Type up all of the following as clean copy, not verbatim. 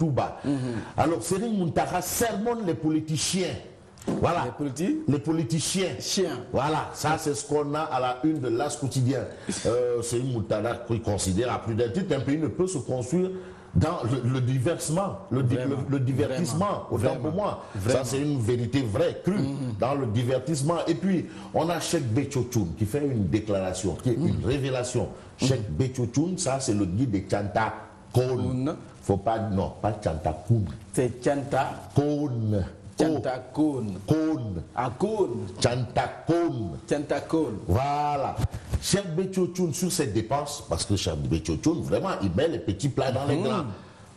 Touba. Alors, Serigne Mountakha sermonne les politiciens. Voilà, les politiciens. Voilà, ça c'est ce qu'on a à la une de l'As quotidien. Serigne Mountakha qui considère à plus d'un titre qu'un pays ne peut se construire dans le divertissement, le divertissement, autant pour moi. Ça, c'est une vérité vraie, crue, dans le divertissement. Et puis, on a Cheikh Béthio-Thioune qui fait une déclaration, qui est une révélation. Cheikh Béthio-Thioune, ça, c'est le guide des Chanta Koun. Faut pas, non, pas Chanta Koun. C'est Chanta Koun. Chanta Koun. Koun. Ah, Koun. Chanta Koun. Chanta Koun. Voilà. Cheikh Béthio-Thioune sur ses dépenses, parce que Cheikh Béthio-Thioune, vraiment, il met les petits plats dans les grands.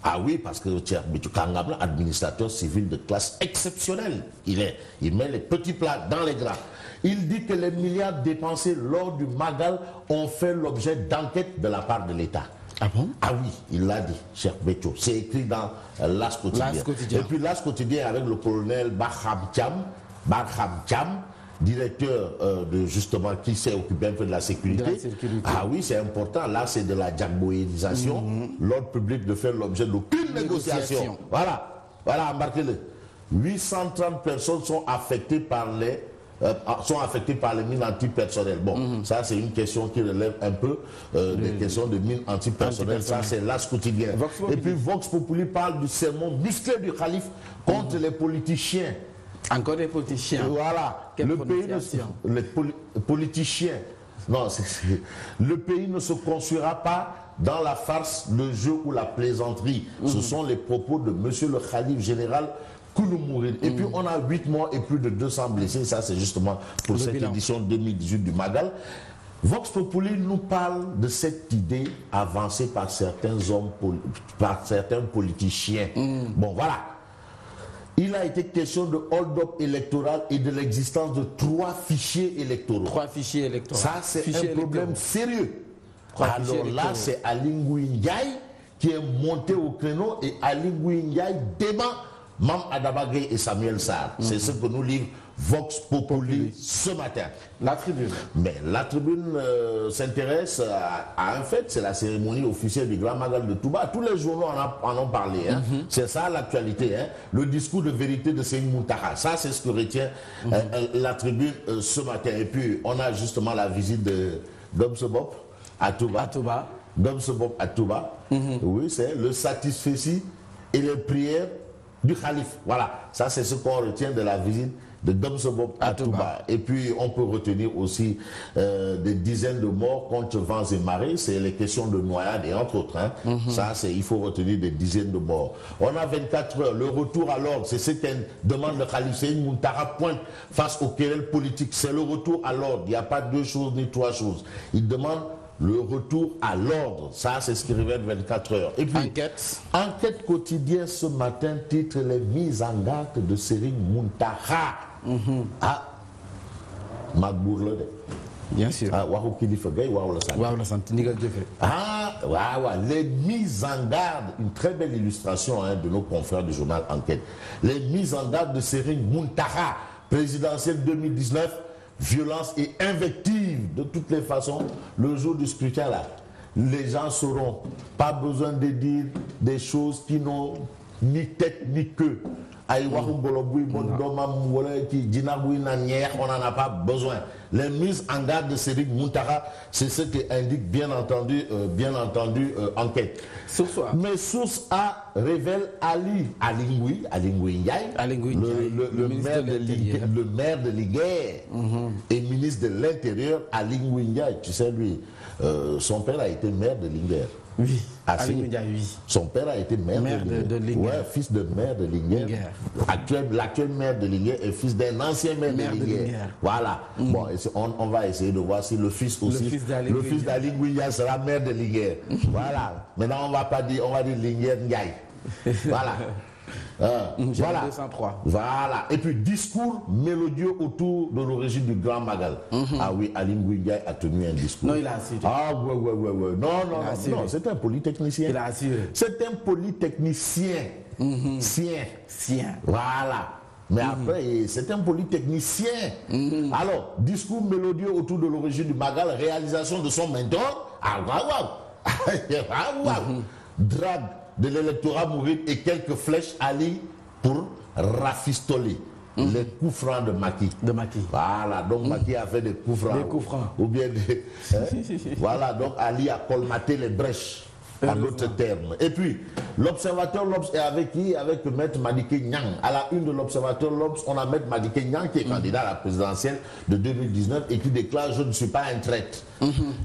Ah oui, parce que Cheikh Béthio-Thioune, administrateur civil de classe exceptionnelle, il met les petits plats dans les grands. Il dit que les milliards dépensés lors du Magal ont fait l'objet d'enquêtes de la part de l'État. Ah bon? Ah oui, il l'a dit, Cheikh Béthio. C'est écrit dans l'As quotidien. Et puis l'As quotidien avec le colonel Barham Thiam, directeur de justement qui s'est occupé un peu de la sécurité. Ah oui, c'est important. Là, c'est de la diabolisation. L'ordre public ne fait l'objet d'aucune négociation. Voilà, embarquez-le. 830 personnes sont affectées par les mines antipersonnelles. Bon, ça c'est une question qui relève un peu des questions de mines antipersonnelles. Ça c'est l'As quotidien. Et puis Vox Populi parle du sermon musclé du calife contre les politiciens. Encore des politiciens. Voilà. Le pays ne se construira pas dans la farce, le jeu ou la plaisanterie. Ce sont les propos de monsieur le Khalif général Kouloumourine. Et puis on a 8 morts et plus de 200 blessés. Ça c'est justement pour cette édition 2018 du Magal. Vox Populi nous parle de cette idée avancée par certains hommes, par certains politiciens. Bon voilà. Il a été question de hold-up électoral et de l'existence de 3 fichiers électoraux. 3 fichiers électoraux. Ça c'est un problème sérieux. Alors là c'est Ali Ngouille Ndiaye qui est monté au créneau et Ali Ngouille Ndiaye dément Mam Adabagé et Samuel Sarr. C'est ce que nous livre Vox Populi ce matin. La tribune. Mais la tribune s'intéresse à un fait, c'est la cérémonie officielle du Grand Magal de Touba. Tous les journaux en ont parlé. Hein. C'est ça l'actualité. Hein. Le discours de vérité de Serigne Mountakha. Ça, c'est ce que retient la tribune ce matin. Et puis, on a justement la visite de Domsebop à Touba. Domsebop à Touba. Oui, c'est le satisfecit et les prières du Khalif. Voilà, ça c'est ce qu'on retient de la visite de Domsebop à Touba. Et puis on peut retenir aussi des dizaines de morts contre vents et marées. C'est les questions de noyade et entre autres. Hein. Ça, il faut retenir des dizaines de morts. On a 24 heures. Le retour à l'ordre, c'est ce qu'elle demande le Khalif. C'est une Mountakha pointe face aux querelles politiques. C'est le retour à l'ordre. Il n'y a pas 2 choses ni 3 choses. Il demande le retour à l'ordre. Ça, c'est ce qui révèle 24 heures. Et puis, enquête quotidienne ce matin titre les mises en garde de Serigne Mountakha. Ah, Magbourle. Bien sûr. Ah, les mises en garde, une très belle illustration de nos confrères du journal Enquête. Les mises en garde de Serigne Mountakha, présidentielle 2019. Violence et invective de toutes les façons. Le jour du scrutin là, les gens sauront. Pas besoin de dire des choses qui n'ont ni tête ni queue. On n'en a pas besoin. Les mises en garde de Serigne Mountakha, c'est ce qui indique bien entendu enquête. Mais source A révèle Ali Ngouille Ndiaye, le maire de Liguère et ministre de l'Intérieur, Ali Ngouille Ndiaye. Tu sais lui, son père a été maire de Liguère. Oui. Oui. Son père a été maire de Linguère. Ouais, fils de maire de Linguère. L'actuel maire de Linguère est fils d'un ancien maire de Linguère. Voilà. Bon, on va essayer de voir si le fils aussi, le fils d'Ali Ngouille sera maire de Linguère. Voilà. Maintenant, on va dire Linguère Ndiaye. Voilà. Voilà. 203. Voilà. Et puis, discours mélodieux autour de l'origine du Grand Magal. Ah oui, Ali Ngouille Ndiaye a tenu un discours. Non, il a assuré. Ah ouais. Non, c'est un polytechnicien. Il a assuré. C'est un polytechnicien. Sien. Voilà. Mais après, c'est un polytechnicien. Alors, discours mélodieux autour de l'origine du Magal, réalisation de son mentor. Ah, waouh. Drague de l'électorat mouride et quelques flèches Ali pour rafistoler les coups francs de Macky. Voilà, donc Macky a fait des coups francs. Des coups francs. Ou bien des, voilà, donc Ali a colmaté les brèches. En d'autres termes. Et puis, l'Observateur L'Obs est avec qui? Avec Maître Madické Niang. À la une de l'Observateur L'Obs, on a Maître Madické Niang qui est candidat à la présidentielle de 2019 et qui déclare « Je ne suis pas un traître ».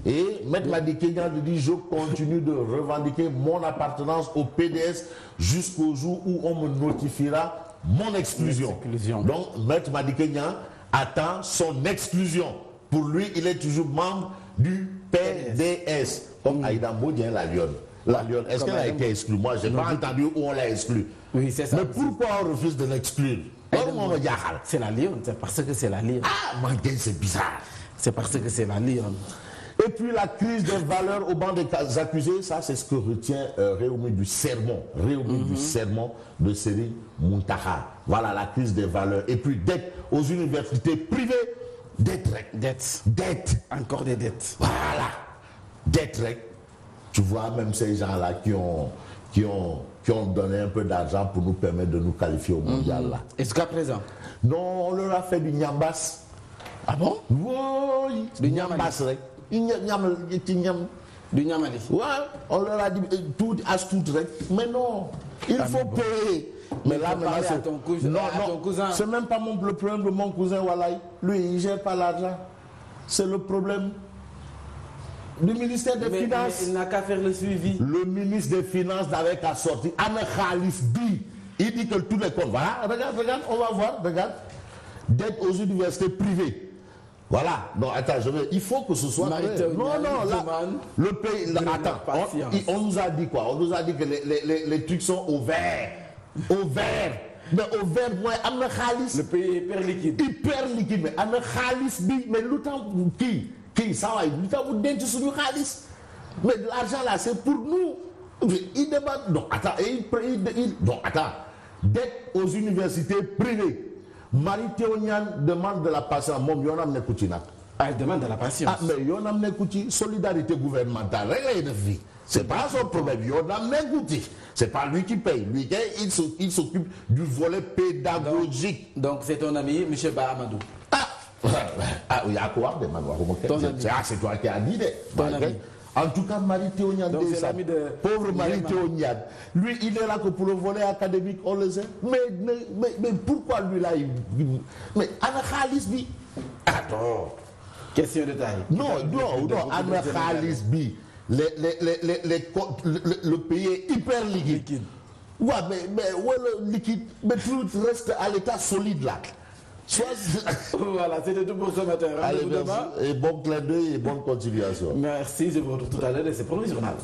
Et Maître Madické Niang dit « Je continue de revendiquer mon appartenance au PDS jusqu'au jour où on me notifiera mon exclusion ». Donc, Maître Madické Niang attend son exclusion. Pour lui, il est toujours membre du PDS. Comme Aïda Mbodien, la Lyon. La Lyon, est-ce qu'elle a été exclue? Moi, je n'ai pas entendu où on l'a exclue. Oui, c'est ça. Mais pourquoi on refuse de l'exclure? C'est la Lyon, c'est parce que c'est la Lyon. Ah, Manguin, c'est bizarre. C'est parce que c'est la Lyon. Et puis la crise des valeurs au banc des accusés, ça c'est ce que retient Réumi du sermon. Réumi du sermon de Serigne Mountakha. Voilà la crise des valeurs. Et puis dette aux universités privées. Dette. Encore des dettes. Voilà. Dette. Tu vois, même ces gens-là qui ont donné un peu d'argent pour nous permettre de nous qualifier au mondial. Là. Et jusqu'à présent? Non, on leur a fait du nyambas. Ah bon? Oui, du nyambas. Du nyamali. Ouais, on leur a dit tout rek. Mais non, il faut payer. Mais là, maintenant, c'est ton cousin. C'est même pas le problème de mon cousin Walay. Lui, il ne gère pas l'argent. C'est le problème du ministère des Finances. Mais il n'a qu'à faire le suivi. Le ministre des Finances n'avait qu'à sortir. Ahmed Khalif dit, il dit que tous les comptes. Voilà, regarde, on va voir, regarde. Dette aux universités privées. Voilà, donc attends, il faut que ce soit vrai. Non, là, le pays, là, attends, on nous a dit quoi? On nous a dit que les trucs sont au vert. Au vert. Mais au vert, moi, Ahmed Khalis. Le pays est hyper liquide. Hyper liquide, mais Ahmed Khalis, mais l'outan, qui, ça va, l'outan, vous donnez sur le Khalis. Mais l'argent là, c'est pour nous. Il demande, non, attends, dette aux universités privées. Marie-Théo Niane demande de la patience. Elle demande de la patience. Ah, mais Yonam Nekouti, solidarité gouvernementale, règle de vie. C'est pas son problème. Yonam Nekouti. C'est pas lui qui paye. Lui, il s'occupe du volet pédagogique. Donc c'est ton ami, M. Bahamadou. Il y a quoi de c'est toi qui as dit. En tout cas, Marie-Théo Niane, pauvre Marie-Théo Niane, lui, il est là que pour le volet académique, on le sait. Mais pourquoi lui là, mais Anna Khalis, attends. Question de taille. Non, Anna Khalis, le pays est hyper liquide. Ouais, mais le liquide, mais tout reste à l'état solide là. Voilà, c'était tout pour ce matin. Allez, merci. Et bon clin d'œil et bonne continuation. Merci, je vous retrouve tout à l'heure et c'est pour le journal.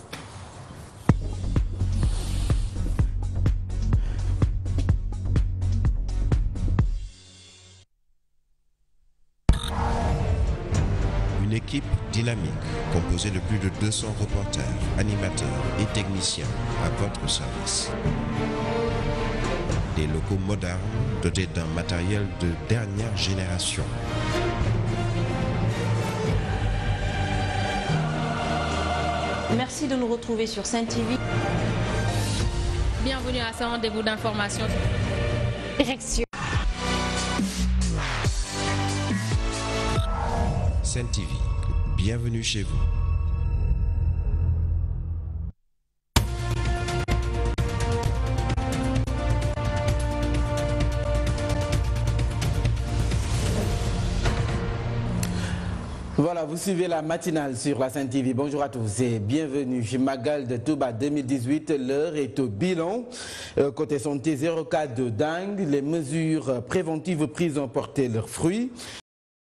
Une équipe dynamique, composée de plus de 200 reporters, animateurs et techniciens à votre service. Des locaux modernes dotés d'un matériel de dernière génération. Merci de nous retrouver sur Sen TV. Bienvenue à ce rendez-vous d'information. Direction. Sen TV, bienvenue chez vous. Voilà, vous suivez la matinale sur la Sen TV. Bonjour à tous et bienvenue chez Magal de Touba 2018. L'heure est au bilan. Côté santé, 0 cas de dengue. Les mesures préventives prises ont porté leurs fruits.